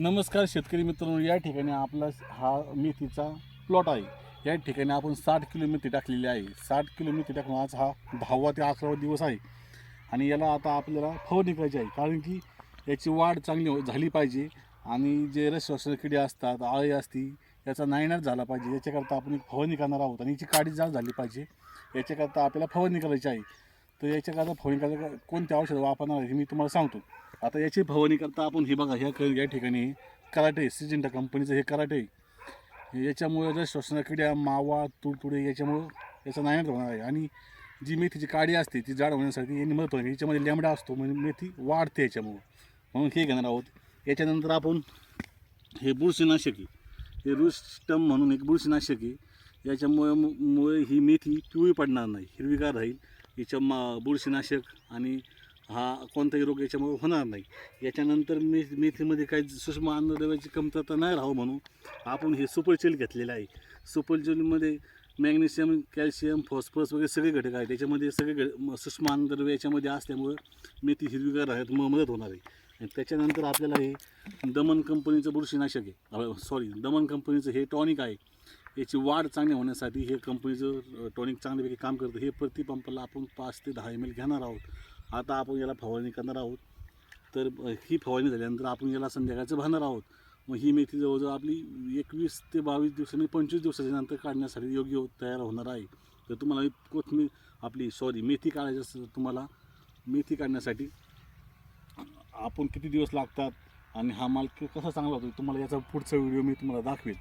नमस्कार शेतकरी मित्रांनो, या ठिकाणी आपला हा मेथीचा प्लॉट आहे। या ठिकाणी आपण 60 किलो मेथी टाकलेली आहे। 60 किलो मेथी टाकून आज हा 10वा ते 11वा दिवस आहे आणि याला आता आपल्याला फवारणी करायची आहे, कारण की याची वाढ चांगली झाली पाहिजे आणि जे रसवसन किडे असतात, अळी असती, याचा नायनाट झाला पाहिजे। याच्याकरता आपण एक फवारणी करणार आहोत आणि याची काडी जाड झाली पाहिजे, याच्याकरता आपल्याला फवारणी करायची आहे। तर याच्याकरता फवारणी करायला कोणते औषध वापरणार आहे हे मी तुम्हाला सांगतो। आता याची फवारणी करता आपण हे बघा, या ठिकाणी कराटे सिजिंटा कंपनीचं हे कराटे आहे। याच्यामुळे जर श्वसना किड्या, मावा, तुडतुडे याच्यामुळं याचा नायनाट होणार आहे आणि जी मेथीची काडी असते ती जाड होण्यासाठी यांनी मदत होईल। याच्यामध्ये लॅमडा असतो म्हणजे मेथी वाढते याच्यामुळं, म्हणून हे घेणार आहोत। याच्यानंतर आपण हे बुरशीनाशक आहे, हे रुस्टम म्हणून एक बुरशीनाशक आहे। याच्यामुळे ही मेथी पिवळी पडणार नाही, हिरवीगार राहील। याच्या बुरशीनाशक आणि हा कोणताही रोग याच्यामुळे होणार नाही। याच्यानंतर मेथीमध्ये काही सूक्ष्म अन्नद्रव्याची कमतरता नाही राहावं म्हणून आपण हे सुपर जेल घेतलेलं आहे। सुपर जेलमध्ये मॅग्नेशियम, कॅल्शियम, फॉस्फरस वगैरे सगळे घटक आहेत। त्याच्यामध्ये सगळे सूक्ष्म अन्नद्रव्य याच्यामध्ये असल्यामुळं मेथी हिरवीगार राहण्यात मदत होणार आहे। आणि त्याच्यानंतर आपल्याला हे दमन कंपनीचं बुरशीनाशक आहे, दमन कंपनीचं हे टॉनिक आहे। याची वाढ चांगली होण्यासाठी हे कंपनीचं टॉनिक चांगल्यापैकी काम करतं। हे प्रति पंपाला आपण 5 ते 10 ml घेणार आहोत। आता आपण याला फवारणी करणार आहोत। तर ही फवारणी झाल्यानंतर आपण याला संध्याकाळचं भाणार आहोत। मग ही मेथी जवळजवळ आपली 21 ते 22 दिवसांनी 25 दिवसाच्या नंतर काढण्यासाठी योग्य तयार होणार आहे। तर तुम्हाला मेथी काढायची असेल तर तुम्हाला मेथी काढण्यासाठी आपण किती दिवस लागतात आणि हा माल कसा चांगला होतो तुम्हाला याचा पुढचा व्हिडिओ मी तुम्हाला दाखवेल।